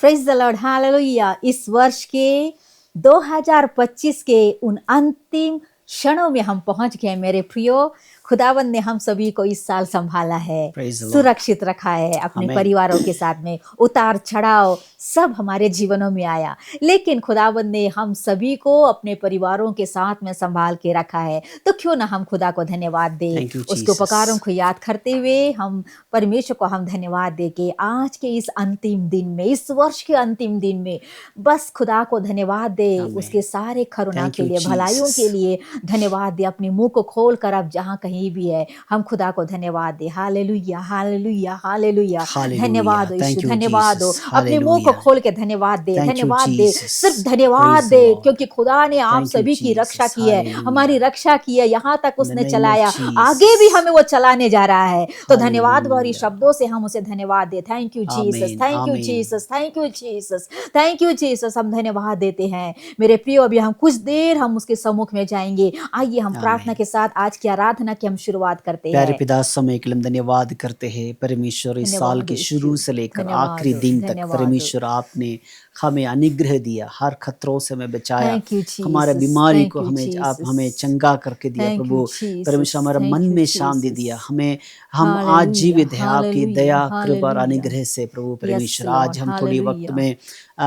Praise the Lord, hallelujah. इस वर्ष के 2025 के उन अंतिम क्षणों में हम पहुंच गए मेरे प्रियो। खुदावंद ने हम सभी को इस साल संभाला है, Praise the Lord. सुरक्षित रखा है अपने Amen. परिवारों के साथ में। उतार चढ़ाव सब हमारे जीवनों में आया, लेकिन खुदावंद ने हम सभी को अपने परिवारों के साथ में संभाल के रखा है। तो क्यों ना हम खुदा को धन्यवाद दें। Thank you, उसके Jesus. उपकारों को याद करते हुए हम परमेश्वर को हम धन्यवाद दे के आज के इस अंतिम दिन में, इस वर्ष के अंतिम दिन में बस खुदा को धन्यवाद दे। Amen. उसके सारे करुणा Thank के you, लिए, भलाइयों Jesus. के लिए धन्यवाद दे। अपने मुंह को खोल कर अब जहां कहीं भी है हम खुदा को धन्यवाद दे। Hallelujah, hallelujah, hallelujah. Hallelujah. धन्यवाद हो Thank यीशु, you, धन्यवाद हो। Jesus. अपने मुंह को Hallelujah. खोल के धन्यवाद दे, Thank you, धन्यवाद दे, Jesus. सिर्फ धन्यवाद Praise the दे, Lord. क्योंकि खुदा ने आप Thank you, सभी की रक्षा Jesus. की है, Hallelujah. हमारी रक्षा की है, यहाँ तक In the उसने name चलाया, of Jesus. आगे भी हमें वो चलाने जा रहा है। तो धन्यवाद भरी Hallelujah. शब्दों से हम उसे धन्यवाद दे। Thank you Jesus, Amen. Thank you Amen. Jesus, thank you Jesus, thank you Jesus. हम धन्यवाद देते हैं मेरे प्रियो। अभी हम कुछ देर हम उसके सम्मुख में जाएंगे। आइए हम प्रार्थना Amen. के साथ आज की आराधना की हम शुरुआत करते प्यारे हैं। पिता, समय के लिए हम धन्यवाद करते हैं परमेश्वर। इस साल धन्यवाद के हो शुरू यीशु, से लेकर धन्यवाद आखिरी हो, दिन तक धन्यवाद हो। परमेश्वर आपने हमें अनुग्रह दिया, हर खतरों से हमें बचाया, थैंक यू हमारे जीसस, बीमारी थैंक को यू हमें आप हमें जीसस, चंगा करके दिया थैंक यू प्रभु। जीसस, परमेश्वर हमारे मन थैंक यू में शांति दिया, जीसस। हम आज हालेलुया, जीवित है आपकी हालेलुया, दया, कृपा और हालेलुया। अनुग्रह से प्रभु यस परमेश्वर। लॉर्ड, आज हम थोड़ी वक्त हालेलुया। में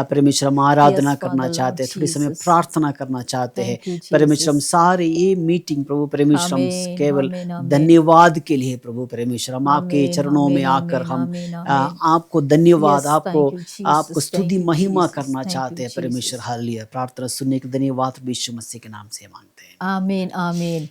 परमेश्वर हम आराधना यस करना फादर लॉर्ड चाहते हैं, थोड़ी समय जीसस, प्रार्थना करना चाहते हैं थैंक यू परमेश्वर। हम जीसस। सारे ये मीटिंग प्रभु परमेश्वर हम आमीन, केवल आमीन, आमीन, धन्यवाद के लिए प्रभु परमेश्वर हम आपके आमीन, चरणों में आमीन, आकर आमीन, हम आमीन, आमीन। आपको धन्यवाद, यस, थैंक आपको यू आपको जीसस, स्तुति थैंक यू महिमा जीसस, करना थैंक चाहते यू हैं परमेश्वर। जीसस। हालेलुया। प्रार्थना सुनने के धन्यवाद प्रभु यीशु मसीह के नाम से मांगते हैं। आमीन, आमीन।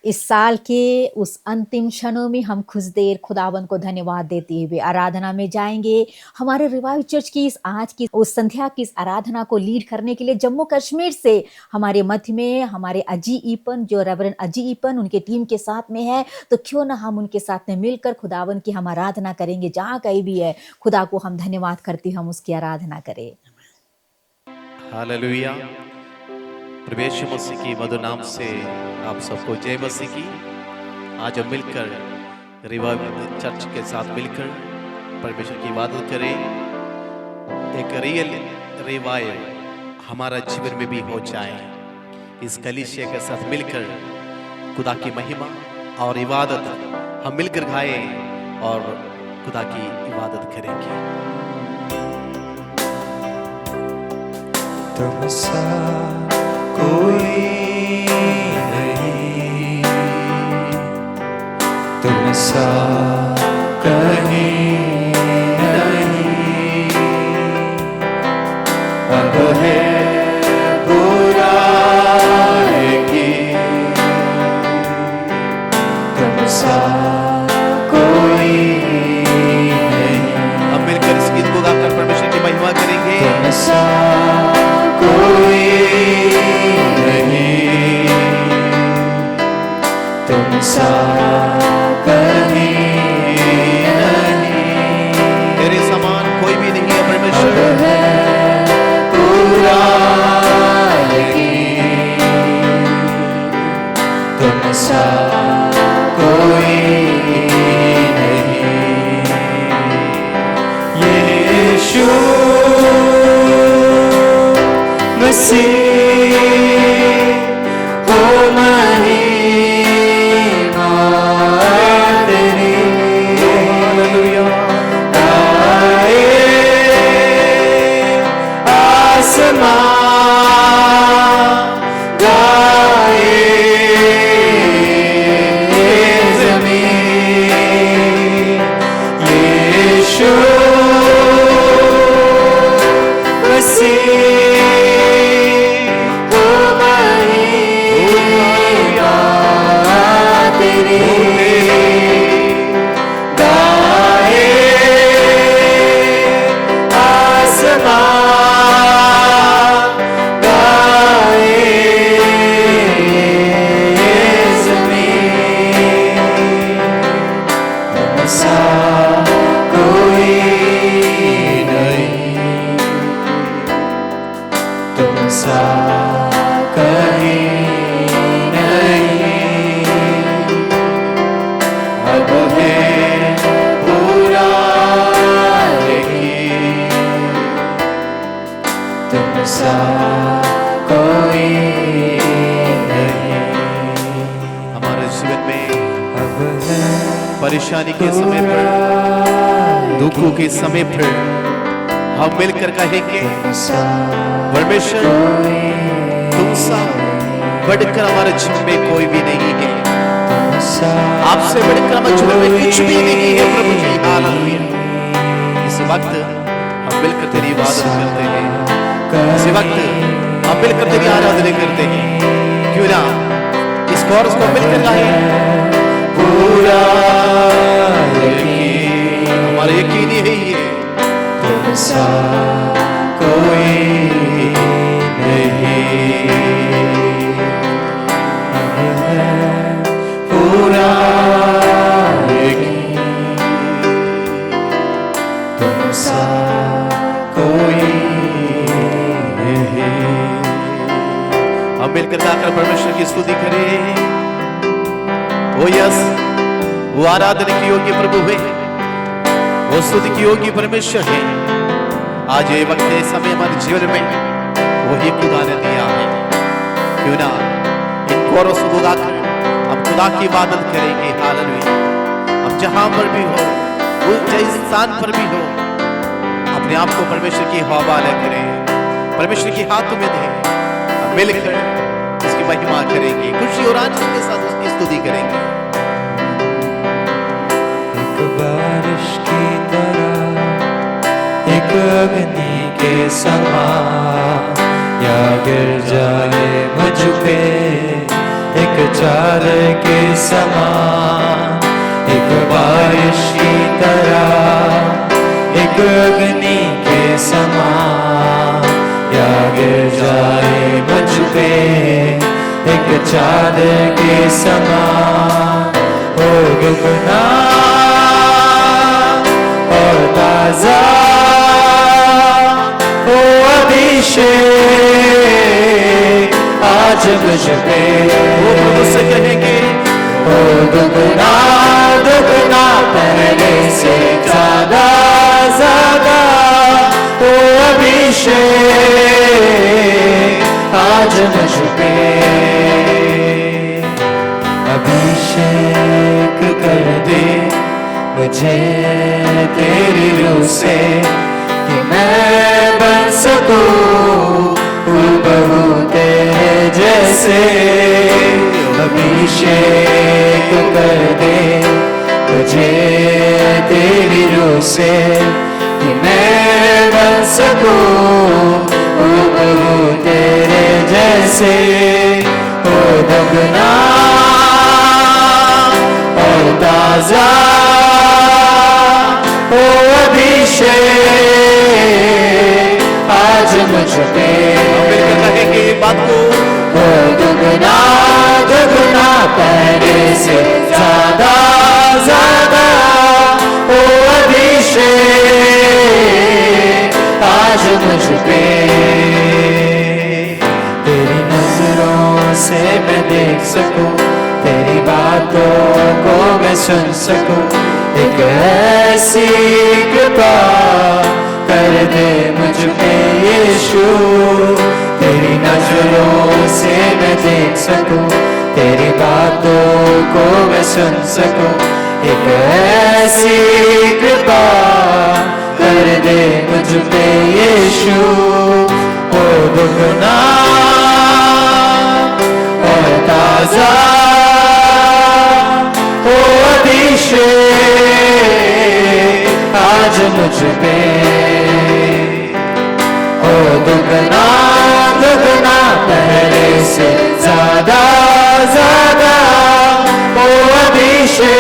इस साल के उस अंतिम क्षणों में हम कुछ देर खुदावन को धन्यवाद देते हुए आराधना में जाएंगे। हमारे रिवाइव चर्च की इस आज की उस संध्या की इस आराधना को लीड करने के लिए जम्मू कश्मीर से हमारे मध्य में हमारे अजी ईपन, जो रेवरेंड अजी ईपन उनके टीम के साथ में है। तो क्यों ना हम उनके साथ में मिलकर खुदावन की हम आराधना करेंगे। जहाँ कहीं भी है खुदा को हम धन्यवाद करते हम उसकी आराधना करें। हालेलुया। प्रभु यीशु मसीह की मधुर नाम से आप सबको जय मसीह की। आज हम मिलकर रिवाइव चर्च के साथ मिलकर परमेश्वर की इबादत करें। एक रियल रिवाइव हमारा जीवन में भी हो जाए। इस कलीसिया के साथ मिलकर खुदा की महिमा और इबादत हम मिलकर गाएं और खुदा की इबादत करेंगे। तुमसा कोई नहीं, तुमसा कहीं नहीं, अब है बुरा है कि तुमसा कोई नहीं। हम मिलकर इस गीत को गाकर परमेश्वर की महिमा करेंगे। तुमसा कोई नहीं, तुमसा कहीं नहीं, तेरे समान कोई भी नहीं है अब परमेश्वर। है पूरा यकीन, तुमसा कोई नहीं। यीशु मसीह हो महिमा तेरी, आए आसमां गाए ज़मीन, यीशु मसीह हो महिमा तेरी, गाए आसमां गाए ज़मीन, तुमसा कोई नहीं, तुमसा कहीं नहीं, तुम सा कोई नहीं। हमारे जीवन में अब है परेशानी के समय पर, दुखों के समय पर हम मिलकर कहेंगे परमेश्वर तुम सा बढ़कर हमारे जीवन में कोई भी नहीं है, आपसे बढ़कर हमारे जीवन में कुछ भी नहीं है प्रभु जी। हालेलुया। इस वक्त हम मिलकर तेरी इबादत करते हैं, इस वक्त हम मिलकर तेरी आराधना करते हैं। क्यों ना इस कोरस को मिलकर गाएं। पूरा हमारा यकीन ही है ये तुम सा कोई नहीं। अब है पूरा यकीन तुम सा कोई नहीं। हम मिलकर गाकर परमेश्वर की स्तुति करें। ओ यस, वो आराधना की योग्य प्रभु है, वो स्तुति की योग्य परमेश्वर है। आज ये वक्त है, समय हमारे जीवन में वही खुदा ने दिया है। क्यों ना इन कोरस को गाकर हम खुदा की इबादत करेंगे। हालेलुया। हम जहां पर भी हो, उस जिस स्थान पर भी हो, अपने आप को परमेश्वर की हवाले करें, परमेश्वर के हाथों में दें। हम मिलकर उसकी महिमा करेंगे, खुशी और आनंद के साथ उसकी स्तुति करेंगे। एक बारिश की तरह, एक अग्नि के समान, या गिर जाए मुझ पे एक चादर के समान। एक बारिश की तरह, एक अग्नि के समान, या गिर जाए मुझ पे एक चादर के समान। हो दुगना और ताजा हो अभिषेक आज मुझ पे। वो प्रभु से कहेंगे हो दुगना दुगना पहले से ज्यादा ज्यादा हो अभिषेक आज मुझ पे। अभिषेक कर दे मुझे तेरी रूह से, कि मैं बन सकूं हूबहू तेरे जैसे। अभिषेक कर दे मुझे तेरी रूह से, कि मैं बन सकूं हूबहू तेरे जैसे। हो दुगना और ताजा हो अभिषेक आज मुझ पे। मिलकर कहेंगे ये बात को। हो दुगना दुगना पहले से ज्यादा ज्यादा हो अभिषेक आज मुझ पे। तेरी नजरों से मैं देख सकूं, तेरी बातों को मैं सुन सकूं। एक ऐसी कृपा कर दे मुझ पे यीशु, तेरी नजरों से मैं देख सकूं, तेरी बातों को मैं सुन सकूं। एक ऐसी कृपा कर दे मुझ पे यीशु। हो दुगना और ताजा हो अभिषेक आज मुझ पे। हो दुगना दुगना पहले से ज्यादा ज्यादा हो अभिषेक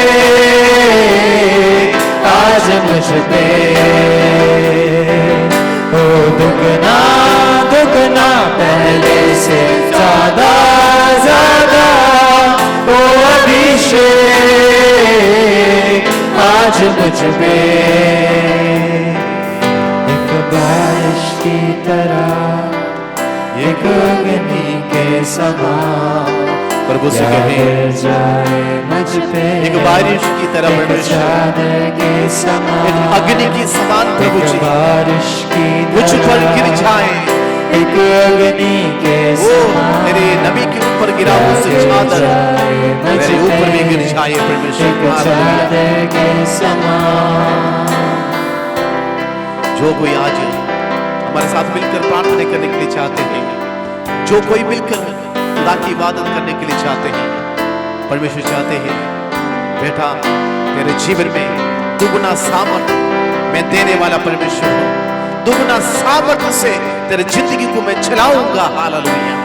आज मुझ पे। हो दुगना दुगना पहले से ज्यादा ज्यादा हो अभिषेक आज मुझ पे। एक बारिश की तरह, एक अग्नि के समान, प्रभु से या कहें गिर जाए मुझ पे एक बारिश की तरह एक परमेश्वर, चादर के समान। एक अग्नि की समान प्रभु एक जी बारिश की मुझ पर गिर तरह, जाए, एक अग्नि के ओ समान तेरे नबी के ऊपर गिरा हुआ से चादर मेरे ऊपर भी गिर जाए परमेश्वर। एक चादर के समान। जो कोई आज हमारे साथ मिलकर प्रार्थना करने के लिए चाहते हैं, जो कोई मिलकर खुदा की इबादत करने के लिए चाहते हैं, परमेश्वर चाहते हैं बेटा तेरे जीवन में दुगना सामर्थ मैं देने वाला परमेश्वर हूं, दुगना सामर्थ से तेरे जिंदगी को मैं चलाऊंगा। हालेलुया।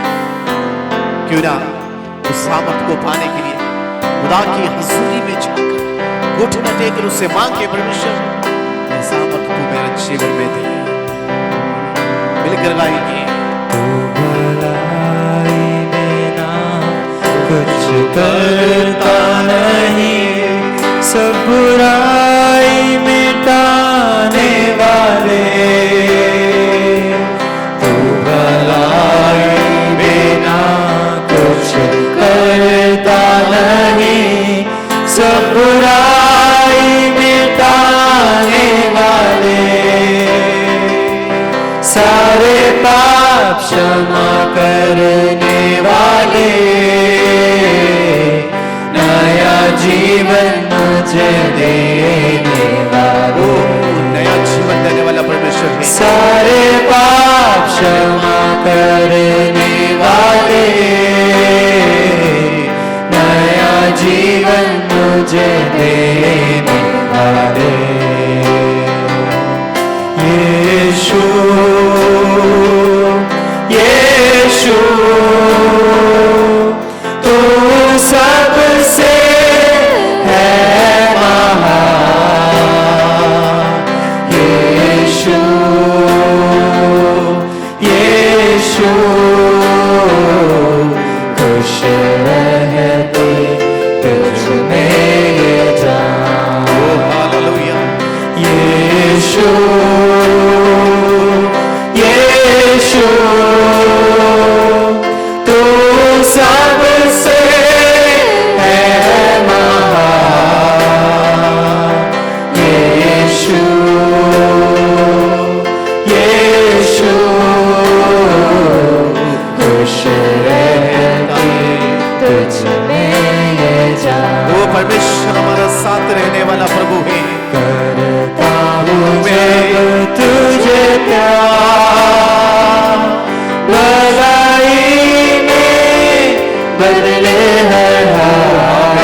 क्यों ना उस सामर्थ को पाने के लिए खुदा की हजूरी में जाकर घुटना टेकर उससे मांगे परमेश्वर ये सामर्थ को मेरे जीवन में दे। मिलकर गाएंगे। तू भलाई बिना कुछ करता नहीं, सब बुराई मिटाने वाले। तू भलाई बिना कुछ करता नहीं, सब बुराई मिटाने वाले। सारे पाप क्षमा करने वाले, नया जीवन मुझे देने वाले। नया जीवन देने वाला परमेश्वर है। सारे पाप क्षमा करने वाले, नया जीवन मुझे देने वाले। यीशु यीशु तू सबसे है महान। यीशु यीशु खुश रहते तुझ में ये जान। हालेलुया। यीशु यीशु तू सबसे है महान। यीशु यीशु खुश रहते तुझ में ये जान। वो परमेश्वर हमारा साथ रहने वाला प्रभु है। करता हूँ जब तुझे प्यार, भलाई में बदले हर हाल।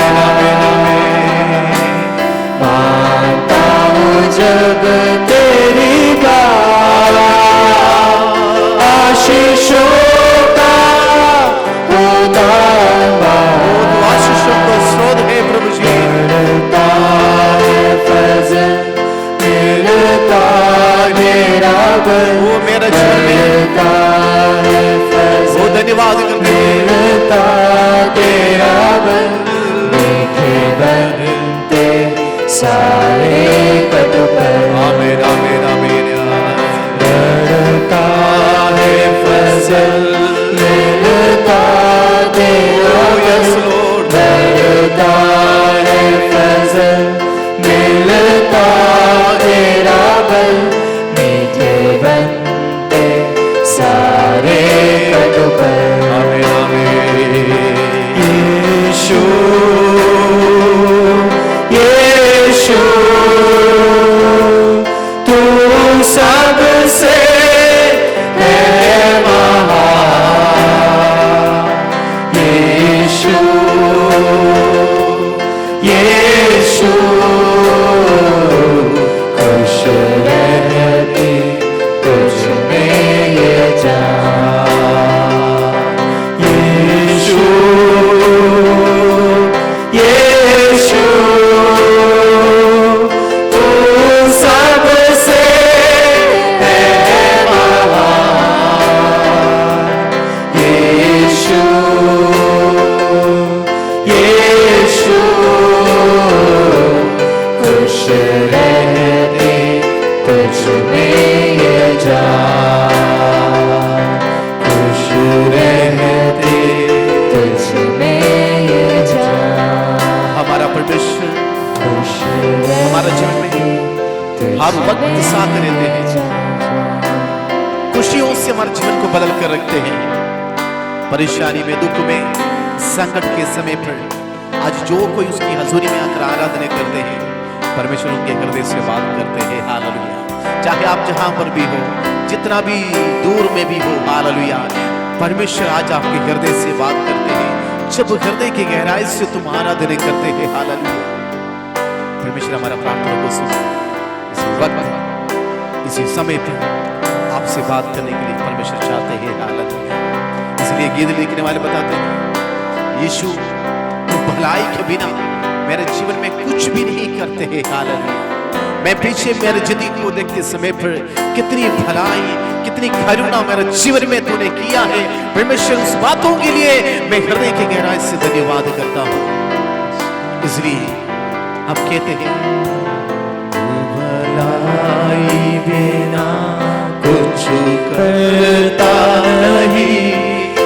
मानता हूँ जब तेरी बात, आशीषों का होता आशीषों का स्रोत है प्रभु जी। मिलता है फजल, मिलता मेरा बल। वो मेरा जीवन में मिलता है फजल, वो धन्यवाद करते हैं। मिलता तेरा बल। मीठे बनते सारे कद पर। आमीन आमीन आमीन। मिलता है फजल, मिलता तेरा यस बल। लॉर्ड। मिलता है फजल, मिलता तेरा बल। मीठे बनते सारे कद पर। आमीन आमीन। यीशु यीशु तू सबसे है महान। से हमारे जीवन को बदल कर रखते हैं। परेशानी में, दुख में, संकट के समय पर आज जो कोई उसकी हजूरी में आकर आराधना करते हैं, परमेश्वर उनके हृदय से बात करते हैं। हालेलुया। चाहे आप जहां पर भी हो, जितना भी दूर में भी हो, हालेलुया, परमेश्वर आज आपके हृदय से बात करते हैं। जब हृदय की गहराई से तुम आराधना करते हैं, हालेलुया, परमेश्वर हमारा प्रार्थना को सुनो। इसी वक्त, इसी समय पर आपसे बात करने के लिए परमेश्वर चाहते हैं। हालेलुया। इसलिए गीत लिखने वाले बताते हैं, यीशु तुम भलाई के बिना मेरे जीवन में कुछ भी नहीं करते हैं। हालेलुया। मैं पीछे मेरे जिंदगी को देखते समय पर कितनी भलाई, कितनी करुणा मेरे जीवन में तूने किया है। परमेश्वर उस बातों के लिए मैं हृदय की गहराई से धन्यवाद करता हूँ। इसलिए हम कहते हैं, भलाई बिना कुछ करता नहीं,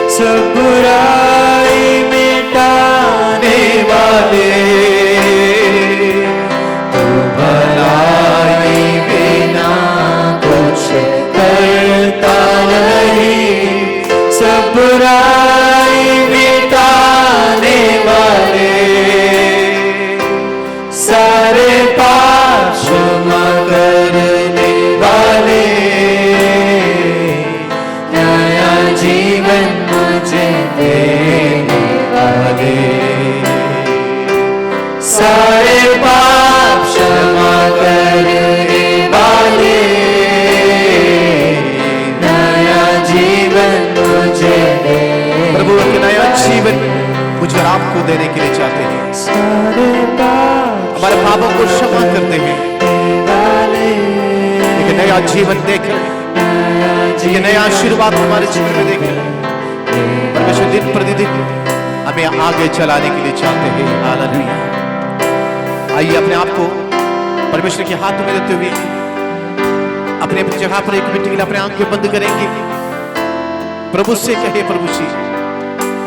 सब बुराई मिटाने वाले। तू भलाई बिना कुछ करता नहीं, सब बुराई मिटाने वाले। सारे पाप क्षमा करने वाले, नया जीवन मुझे देने वाले। सारे पाप क्षमा करने वाले, नया जीवन मुझे देने। प्रभु एक नया जीवन मुझे और आपको देने के लिए चाहते हैं। सारे पाप हमारे पापों को क्षमा करते हैं, एक नया जीवन देकर, ये नया आशीर्वाद हमारे जीवन में देकर परमेश्वर दिन प्रतिदिन हमें आगे चलाने के लिए चाहते हैं। हालेलुया। आइए अपने आप को परमेश्वर के हाथ में देते हुए अपने अपनी जगह पर एक मिनट के लिए अपने आंखें बंद करेंगे। प्रभु से कहे, प्रभु जी,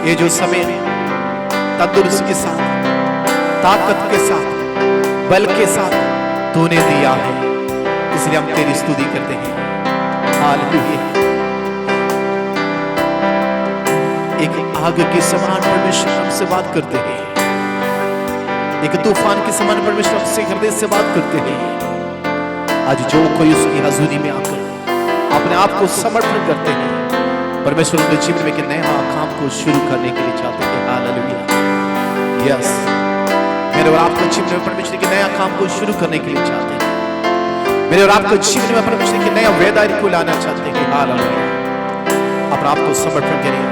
ये जो समय तंदुरुस्ती के साथ, ताकत के साथ, बल के साथ तूने दिया है, इसलिए हम तेरी स्तुति करते हैं। हालेलुया। एक आग के समान परमेश्वर हमसे बात करते हैं, एक तूफान के समान परमेश्वर हमसे हृदय से बात करते हैं। आज जो कोई उसकी हजूरी में आकर अपने आप को समर्पण करते हैं, परमेश्वर उनके जीवन में एक नया काम को शुरू करने के लिए चाहते हैं। हालेलुया। यस, मेरे और आपके जीवन में परमेश्वर के नया काम को शुरू करने के लिए चाहते हैं। मेरे और आपके जीवन में परमेश्वर के नया वेदायत को लाना चाहते हैं। हालेलुया। अपने आप को समर्पण करें।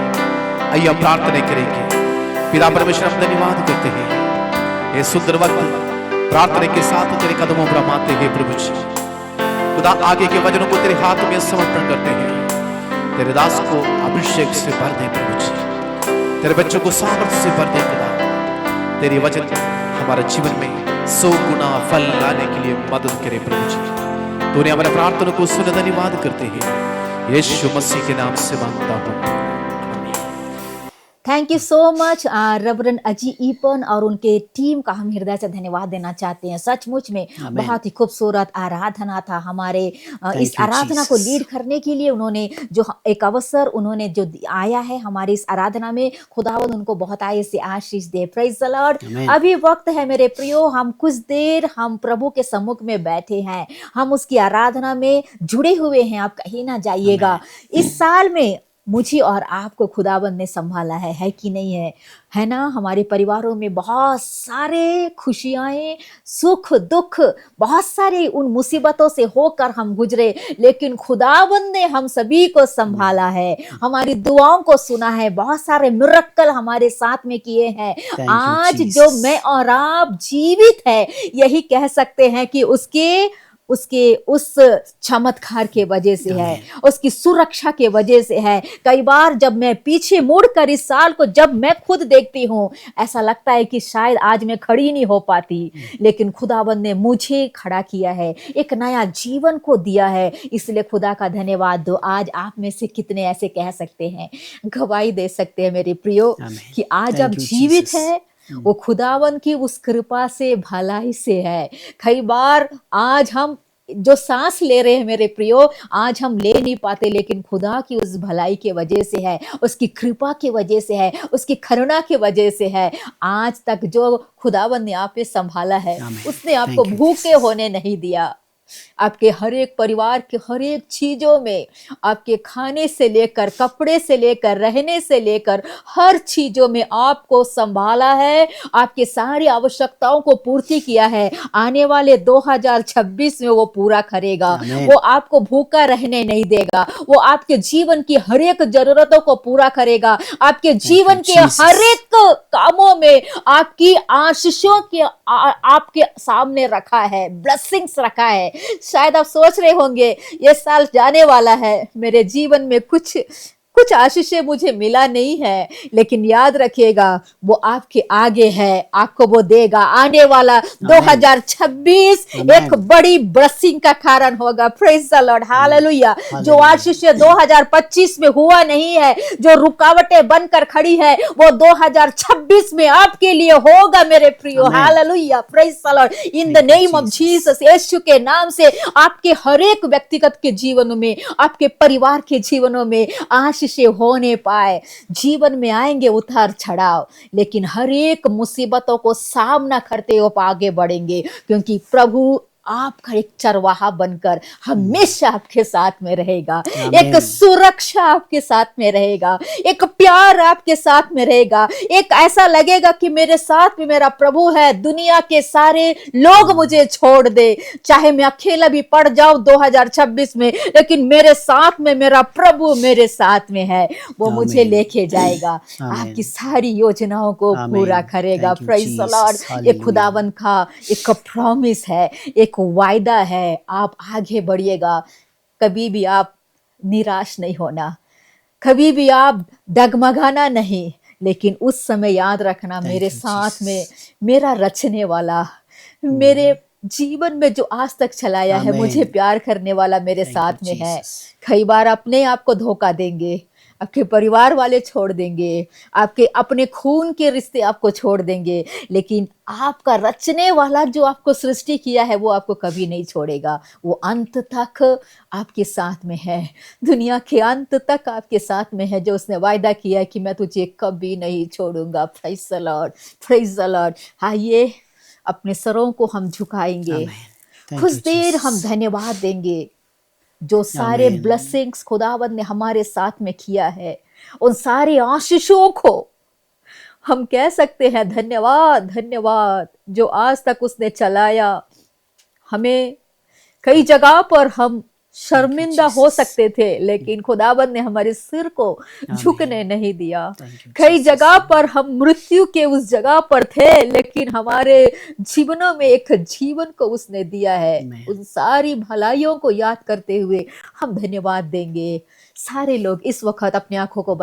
आइए हम प्रार्थना करेंगे। पिता परमेश्वर, हम धन्यवाद करते हैं ये सुंदर वक्त प्रार्थना के साथ तेरे कदमों पर हम आते हैं। प्रभु जी, खुदा आगे के वचनों को तेरे हाथ में समर्पण करते हैं। तेरे दास को अभिषेक से भर दे प्रभु जी, तेरे बच्चों को सामर्थ्य से भर दे पिता। तेरी वचन हमारे जीवन में 100 गुना फल लाने के लिए मदद करे प्रभु जी। तूने हमारे प्रार्थना को सुन, धन्यवाद करते हैं। यीशु मसीह के नाम से मांगता हूँ। Thank you so much reverend अजी ईपन और उनके टीम का हम हृदय से धन्यवाद देना चाहते हैं। सचमुच में बहुत ही खूबसूरत आराधना था। हमारे इस आराधना को लीड करने के लिए उन्होंने जो एक अवसर उन्होंने जो आया है हमारी इस आराधना में, खुदावंद उनको बहुत आय से आशीष दे। Praise the Lord. अभी वक्त है मेरे प्रियो, हम कुछ देर हम प्रभु के सम्मुख में बैठे हैं, हम उसकी आराधना में जुड़े हुए हैं। आप कहीं ना जाइएगा। इस साल में मुझे और आपको खुदाबंद ने संभाला है कि नहीं है ना। हमारे परिवारों में बहुत सारे खुशियाँ, सुख दुख, बहुत सारे उन मुसीबतों से होकर हम गुजरे, लेकिन खुदाबंद ने हम सभी को संभाला है, हमारी दुआओं को सुना है, बहुत सारे मिरेकल हमारे साथ में किए हैं। आज जो मैं और आप जीवित है, यही कह सकते हैं कि उसके उस चमत्कार के वजह से है, उसकी सुरक्षा के वजह से है। कई बार जब मैं पीछे मुड़कर इस साल को जब मैं खुद देखती हूँ, ऐसा लगता है कि शायद आज मैं खड़ी नहीं हो पाती, लेकिन खुदावंद ने मुझे खड़ा किया है, एक नया जीवन को दिया है। इसलिए खुदा का धन्यवाद दो। आज आप में से कितने ऐसे कह सकते हैं, गवाही दे सकते हैं मेरे प्रियो, कि आज आप जीवित है, वो खुदावन की उस कृपा से, भलाई से है। कई बार आज हम जो सांस ले रहे हैं मेरे प्रियो, आज हम ले नहीं पाते, लेकिन खुदा की उस भलाई की वजह से है, उसकी कृपा की वजह से है, उसकी करुणा की वजह से है। आज तक जो खुदावन ने आप पे संभाला है, आमीन। उसने आपको Thank you, भूखे होने नहीं दिया। आपके हर एक परिवार के हर एक चीजों में, आपके खाने से लेकर, कपड़े से लेकर, रहने से लेकर, हर चीजों में आपको संभाला है, आपके सारी आवश्यकताओं को पूर्ति किया है। आने वाले 2026 में वो पूरा करेगा। आमीन। वो आपको भूखा रहने नहीं देगा। वो आपके जीवन की हर एक जरूरतों को पूरा करेगा। आपके जीवन के Jesus. हर एक कामों में आपकी आशीषों के आपके सामने रखा है, ब्लेसिंग्स रखा है। शायद आप सोच रहे होंगे ये साल जाने वाला है, मेरे जीवन में कुछ आशीषें मुझे मिला नहीं है, लेकिन याद रखिएगा वो आपके आगे है, आपको वो देगा। आने वाला 2026 एक बड़ी ब्लेसिंग का कारण होगा। Praise the Lord, hallelujah. जो आशीषें 2025 में हुआ नहीं है, जो रुकावटें बनकर खड़ी है, वो 2026 में आपके लिए होगा मेरे प्रियो। Hallelujah, praise the Lord. In the name of Jesus, Yeshu के नाम से आपके हर एक व्यक्तिगत के जीवनों में, आपके परिवार के जीवनों में आशीष होने पाए। जीवन में आएंगे उतार चढ़ाव, लेकिन हर एक मुसीबतों को सामना करते हुए आगे बढ़ेंगे, क्योंकि प्रभु आपका एक चरवाहा बनकर हमेशा आपके साथ में रहेगा। एक सुरक्षा आपके साथ में रहेगा, एक प्यार आपके साथ में रहेगा। एक ऐसा लगेगा कि मेरे साथ में मेरा प्रभु है, दुनिया के सारे लोग मुझे छोड़ दे, चाहे मैं अकेला भी पड़ जाऊं 2026 में, लेकिन मेरे साथ में मेरा प्रभु मेरे साथ में है। वो मुझे लेके जाएगा, आपकी सारी योजनाओं को पूरा करेगा। Praise the Lord. एक खुदावन का एक प्रॉमिस है, एक वायदा है। आप आगे बढ़िएगा, कभी भी आप निराश नहीं होना, कभी भी आप डगमगाना नहीं, लेकिन उस समय याद रखना मेरे साथ में मेरा रचने वाला, मेरे जीवन में जो आज तक चलाया है, मुझे प्यार करने वाला मेरे साथ में है। कई बार अपने आप को धोखा देंगे, आपके परिवार वाले छोड़ देंगे, आपके अपने खून के रिश्ते आपको छोड़ देंगे, लेकिन आपका रचने वाला जो आपको सृष्टि किया है वो आपको कभी नहीं छोड़ेगा। वो अंत तक आपके साथ में है, दुनिया के अंत तक आपके साथ में है, जो उसने वायदा किया है कि मैं तुझे कभी नहीं छोड़ूंगा। Praise the Lord, praise the Lord. आइए अपने सरों को हम झुकाएंगे, कुछ देर हम धन्यवाद देंगे जो सारे ब्लेसिंग्स खुदावंद ने हमारे साथ में किया है, उन सारे आशीषों को हम कह सकते हैं धन्यवाद, धन्यवाद। जो आज तक उसने चलाया, हमें कई जगह पर हम शर्मिंदा हो सकते थे, लेकिन खुदावंद ने हमारे सिर को झुकने नहीं दिया। कई जगह पर हम मृत्यु के उस जगह पर थे, लेकिन हमारे जीवनों में एक जीवन को उसने दिया है। उन सारी भलाइयों को याद करते हुए हम धन्यवाद देंगे। सारे लोग इस वक्त अपनी आंखों को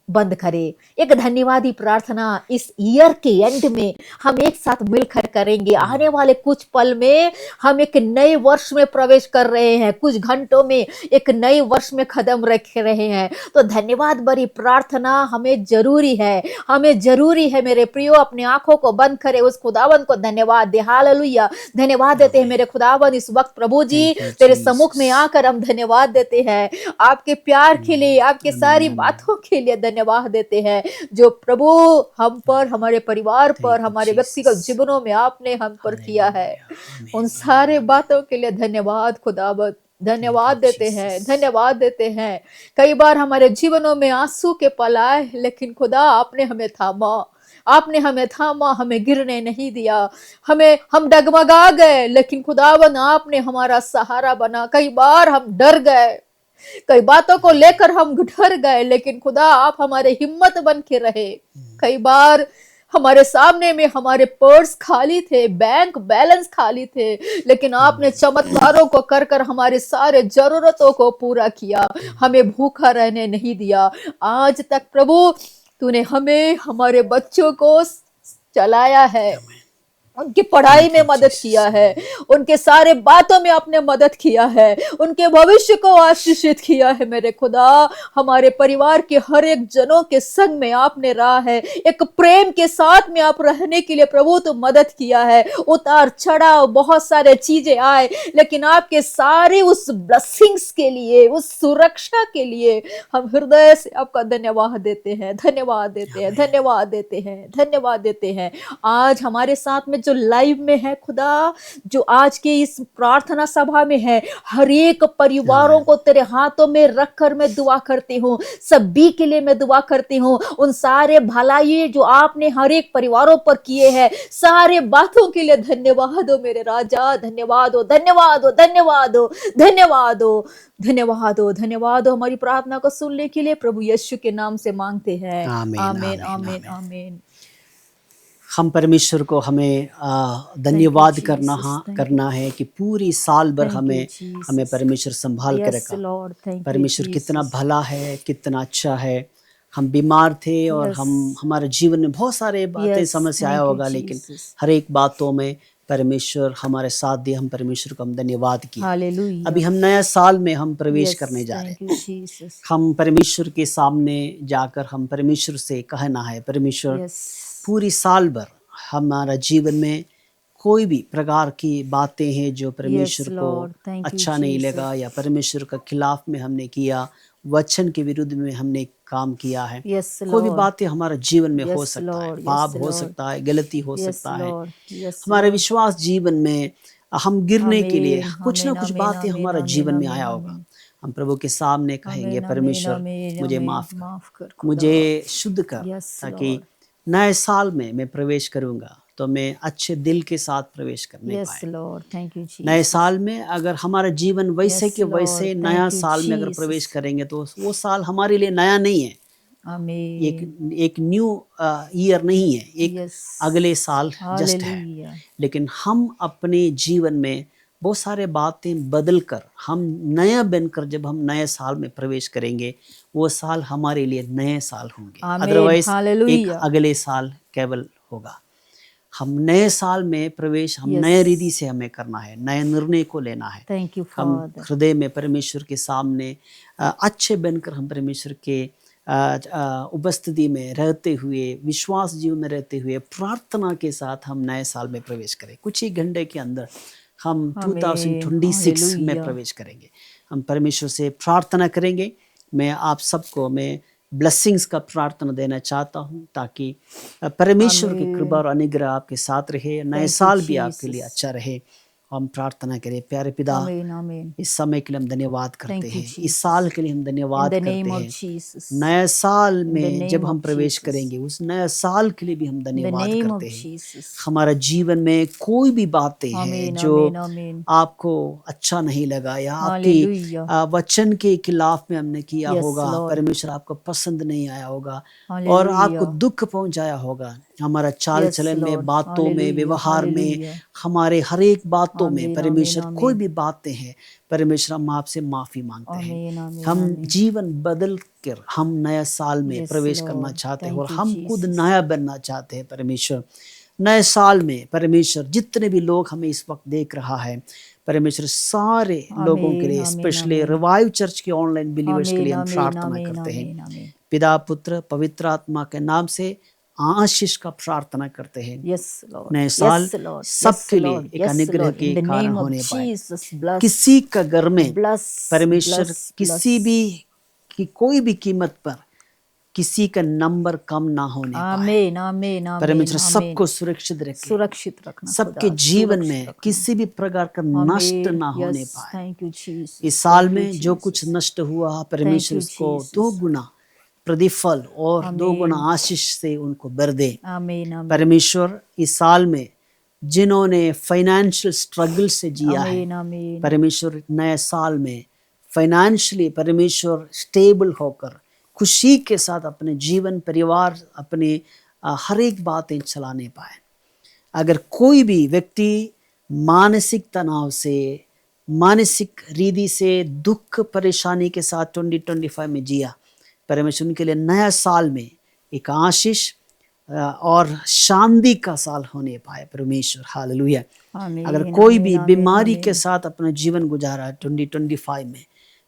बंद करें। एक धन्यवादी प्रार्थना इस ईयर के एंड में हम एक साथ मिलकर करेंगे। आने वाले कुछ पल में हम एक नए वर्ष में प्रवेश कर रहे हैं, कुछ घंटों में एक नए वर्ष में कदम रख रहे हैं। तो धन्यवाद भरी प्रार्थना हमें जरूरी है, हमें जरूरी है मेरे प्रियो। अपने आंखों को बंद करें, उस खुदावन को धन्यवाद दे। हालेलुया, धन्यवाद देते हैं मेरे खुदावन। इस वक्त प्रभु जी तेरे सम्मुख में आकर हम धन्यवाद देते हैं आपके प्यार के लिए, आपके सारी बातों के लिए धन्यवाद देते हैं जो प्रभु हम पर, हमारे परिवार पर, हमारे व्यक्तिगत जीवनों में आपने हम पर किया है। उन सारे बातों के लिए धन्यवाद खुदावंद, धन्यवाद देते हैं, धन्यवाद देते हैं। कई बार हमारे जीवनों में आंसू के पल आए, लेकिन खुदा आपने हमें थामा, आपने हमें थामा, हमें गिरने नहीं दिया। हम डगमगा गए, लेकिन खुदावन आपने हमारा सहारा बना। कई बार हम डर गए, कई बातों को लेकर हम डर गए, लेकिन खुदा आप हमारे हिम्मत बन के रहे। कई बार हमारे सामने में हमारे पर्स खाली थे, बैंक बैलेंस खाली थे, लेकिन आपने चमत्कारों को कर कर हमारे सारे जरूरतों को पूरा किया, हमें भूखा रहने नहीं दिया। आज तक प्रभु तूने हमें, हमारे बच्चों को चलाया है, उनकी पढ़ाई में मदद किया है, उनके सारे बातों में आपने मदद किया है, उनके भविष्य को आशीषित किया है। मेरे खुदा, हमारे परिवार के हर एक जनों के संग में आपने रहा है, एक प्रेम के साथ में आप रहने के लिए प्रभु तो मदद किया है। उतार चढ़ाव बहुत सारे चीजें आए, लेकिन आपके सारे उस ब्लेसिंग्स के लिए, उस सुरक्षा के लिए हम हृदय से आपका धन्यवाद देते हैं, धन्यवाद देते हैं, धन्यवाद देते हैं, धन्यवाद देते हैं। आज हमारे साथ में जो लाइव में है खुदा, जो आज के इस प्रार्थना सभा में है, हर एक परिवारों को तेरे हाथों में रखकर मैं दुआ करती हूँ, सभी के लिए मैं दुआ करती हूँ। उन सारे भलाई जो आपने हर एक परिवारों पर किए हैं, सारे बातों के लिए धन्यवाद हो मेरे राजा, धन्यवाद हो, धन्यवाद हो, धन्यवाद हो, धन्यवाद हो, धन्यवाद हो, धन्यवाद हो। हमारी प्रार्थना को सुनने के लिए प्रभु यीशु के नाम से मांगते हैं। आमीन, आमीन, आमीन, आमीन, आमीन। हम परमेश्वर को हमें धन्यवाद Jesus, करना है कि पूरी साल भर Thank you, हमें Jesus. परमेश्वर संभाल के Yes, रखा। Lord, thank you, परमेश्वर कितना Jesus. भला है, कितना अच्छा है। हम बीमार थे और Yes. हम हमारे जीवन में बहुत सारे बातें Yes, समस्या आया thank you, होगा, लेकिन Jesus. हर एक बातों में परमेश्वर हमारे साथ दिए। हम परमेश्वर को हम धन्यवाद किया। Hallelujah. अभी हम नया साल में हम प्रवेश Yes, करने जा रहे thank हैं। you, Jesus. हम परमेश्वर के सामने जाकर हम परमेश्वर से कहना है, परमेश्वर Yes. पूरी साल भर हमारा जीवन में कोई भी प्रकार की बातें हैं जो परमेश्वर को Lord. Thank you, अच्छा नहीं Jesus. लगा या परमेश्वर का खिलाफ में हमने किया, वचन के विरुद्ध में हमने काम किया है, Yes, कोई भी Lord. बातें हमारा जीवन में हो Yes, सकता है, Lord. पाप Yes, हो Lord. सकता है, गलती हो Yes, सकता है। Lord. Yes, हमारे Lord. विश्वास जीवन में हम गिरने के लिए आमीन, कुछ ना आमीन, कुछ आमीन, बातें आमीन, हमारा आमीन, जीवन में आमीन, आया आमीन। होगा। हम प्रभु के सामने कहेंगे, आमीन, परमेश्वर आमीन, मुझे आमीन, माफ कर, माफ कर खुदा। मुझे शुद्ध कर, Yes, ताकि Lord. नए साल में मैं प्रवेश करूंगा तो मैं अच्छे दिल के साथ प्रवेश करने Yes, पाए। Lord. Thank you, नए Jesus. साल में अगर हमारा जीवन वैसे Yes, के वैसे Lord. नया Thank you, साल में अगर Jesus. प्रवेश करेंगे तो वो साल हमारे लिए नया नहीं है, आमीन। एक न्यू ईयर नहीं है, एक Yes. अगले साल जस्ट है। Hallelujah. लेकिन हम अपने जीवन में बहुत सारे बातें बदल कर हम नया बनकर जब हम नए साल में प्रवेश करेंगे, वो साल हमारे लिए नए साल होंगे। आमीन। अदरवाइज एक Hallelujah. अगले साल केवल होगा। हम नए साल में प्रवेश हम Yes. नए रीति से हमें करना है, नए निर्णय को लेना है। Thank you, हम Father. हृदय में परमेश्वर के सामने अच्छे बनकर हम परमेश्वर के उपस्थिति में रहते हुए, विश्वास जीवन में रहते हुए, प्रार्थना के साथ हम नए साल में प्रवेश करें। कुछ ही घंटे के अंदर हम आमीन। 2026 में हालेलुया। प्रवेश करेंगे। हम परमेश्वर से प्रार्थना करेंगे। मैं आप सबको मैं ब्लेसिंग्स का प्रार्थना देना चाहता हूँ, ताकि परमेश्वर की कृपा और अनुग्रह आपके साथ रहे, नए Thank you, साल भी आपके लिए Jesus. अच्छा रहे। हम प्रार्थना करें। प्यारे पिता, आमीन, आमीन। इस समय के लिए हम धन्यवाद करते Thank you, हैं, Jesus. इस साल के लिए हम In धन्यवाद the करते name of हैं। Jesus. नए साल In the में name जब हम of प्रवेश Jesus. करेंगे, उस नए साल के लिए भी हम In the धन्यवाद name of करते हैं। Jesus. हमारा जीवन में कोई भी बातें हैं आमीन, जो आमीन, आमीन। आपको अच्छा नहीं लगा या आपकी हालेलुया। वचन के खिलाफ में हमने किया Yes, होगा, Lord. परमेश्वर आपको पसंद नहीं आया होगा और हालेलुया। आपको दुख पहुंचाया होगा। हमारा चाल Yes, चलन में, Lord. बातों में, हालेलुया, व्यवहार में, हालेलुया। हमारे हर एक बातों में आमीन, परमेश्वर आमीन, कोई आमीन। भी बातें हैं, परमेश्वर हम आपसे माफी मांगते हैं। आमीन, आमीन, हम आमीन। जीवन बदल कर हम नया साल में Yes, प्रवेश Lord. करना चाहते हैं और Thank you, हम खुद Jesus. नया बनना चाहते हैं। परमेश्वर नए साल में परमेश्वर जितने भी लोग हमें इस वक्त देख रहा है, परमेश्वर सारे लोगों के लिए, आमीन, स्पेशली आमीन। रिवाइव चर्च के ऑनलाइन बिलीवर्स के लिए हम आमीन, प्रार्थना आमीन, करते हैं। आमीन, आमीन। पिता, पुत्र, पवित्र आत्मा के नाम से आशीष का प्रार्थना करते हैं। Yes, Lord. नए साल Yes, Lord. Yes, सबके लिए Lord. एक Yes, अनुग्रह Lord. के In the कारण name of होने पाए। Jesus, bless, किसी का घर में bless, परमेश्वर bless, किसी bless. भी की कोई भी कीमत पर किसी का नंबर कम ना होने पाए। आमीन, आमीन, आमीन, परमेश्वर आमीन। सबको सुरक्षित रखे, सुरक्षित रखना सबके खुदा, जीवन सुरक्षित में रखना। किसी भी प्रकार का नष्ट आमीन। ना होने Yes, पाए। thank you, Jesus. इस साल Thank you, में जो Jesus. कुछ नष्ट हुआ, परमेश्वर you, उसको Jesus. 2 गुना प्रतिफल और आमीन। 2 गुना आशीष से उनको भर दे। आमीन, आमीन, परमेश्वर इस साल में जिन्होंने फाइनेंशियल स्ट्रगल से जिया है, आमीन, आमीन। परमेश्वर नए साल में फाइनेंशियली परमेश्वर स्टेबल होकर खुशी के साथ अपने जीवन, परिवार, अपने हर एक बातें चलाने पाए। अगर कोई भी व्यक्ति मानसिक तनाव से, मानसिक रीति से, दुख परेशानी के साथ 2025 में जिया, परमेश्वर उनके लिए नया साल में एक आशीष और शांति का साल होने पाए परमेश्वर। हालेलुया। आमीन, अगर कोई भी आमीन, बीमारी आमीन। के साथ अपना जीवन गुजारा है 2025 में,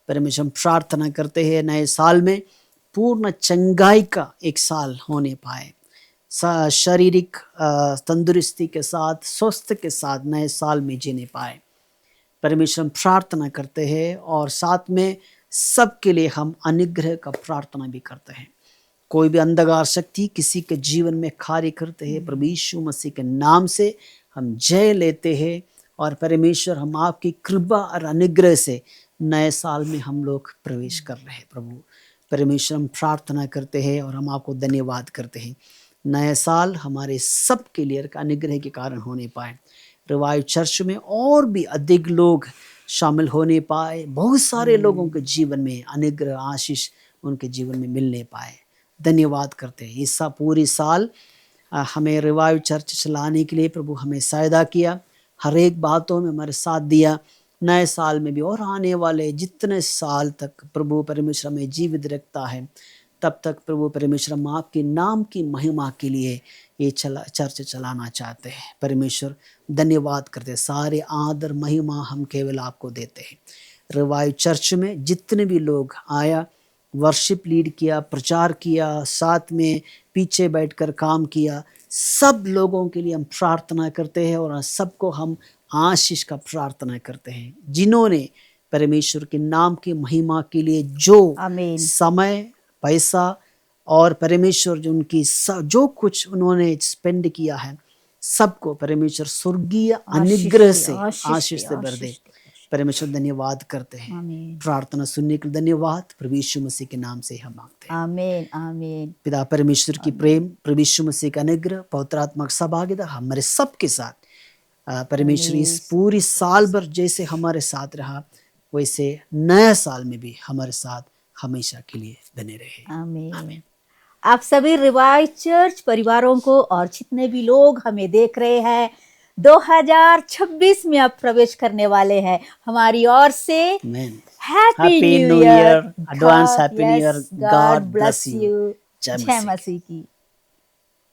परमेश्वर हम प्रार्थना करते हैं नए साल में पूर्ण चंगाई का एक साल होने पाए, शारीरिक तंदुरुस्ती के साथ, स्वस्थ के साथ नए साल में जीने पाए। परमेश्वर हम प्रार्थना करते हैं और साथ में सबके लिए हम अनुग्रह का प्रार्थना भी करते हैं। कोई भी अंधकार शक्ति किसी के जीवन में कार्य करते हैं, प्रभु यीशु मसीह के नाम से हम जय लेते हैं। और परमेश्वर हम आपकी कृपा और अनुग्रह से नए साल में हम लोग प्रवेश कर रहे हैं। प्रभु परमेश्वर हम प्रार्थना करते हैं और हम आपको धन्यवाद करते हैं। नए साल हमारे सब के लिए एक अनुग्रह के कारण होने पाए। रिवाइव चर्च में और भी अधिक लोग शामिल होने पाए, बहुत सारे लोगों के जीवन में अनुग्रह आशीष उनके जीवन में मिलने पाए। धन्यवाद करते हैं। इस पूरी साल हमें रिवाइव चर्च चलाने के लिए प्रभु हमें सहायता किया, हर एक बातों में हमारे साथ दिया। नए साल में भी और आने वाले जितने साल तक प्रभु परमेश्वर हमें जीवित रखता है, तब तक प्रभु परमेश्वर हम आपके नाम की महिमा के लिए ये चर्च चलाना चाहते हैं। परमेश्वर धन्यवाद करते हैं। सारे आदर महिमा हम केवल आपको देते हैं। रिवाइव चर्च में जितने भी लोग आया, वर्शिप लीड किया, प्रचार किया, साथ में पीछे बैठकर काम किया, सब लोगों के लिए हम प्रार्थना करते हैं और सबको हम आशीष का प्रार्थना करते हैं। जिन्होंने परमेश्वर के नाम की महिमा के लिए जो आमीन। समय, पैसा और परमेश्वर जो उनकी जो कुछ उन्होंने स्पेंड किया है, सबको परमेश्वर स्वर्गीय अनुग्रह से आशीष से भर दे। परमेश्वर धन्यवाद करते हैं। प्रार्थना सुनने के लिए धन्यवाद। प्रभु यीशु मसीह के नाम से हम मांगते हैं। आमीन, आमीन। पिता परमेश्वर की प्रेम, प्रभु यीशु मसीह का अनुग्रह, पवित्र आत्मा का सहभागिता हमारे सबके साथ परमेश्वर इस पूरी साल भर जैसे हमारे साथ रहा, वैसे नया साल में भी हमारे साथ हमेशा के लिए बने रहे। आमीन। आप सभी रिवाइव चर्च परिवारों को और जितने भी लोग हमें देख रहे हैं, 2026 में आप प्रवेश करने वाले हैं, हमारी ओर से happy new year, advance happy new year. God bless you. जय मसीह की।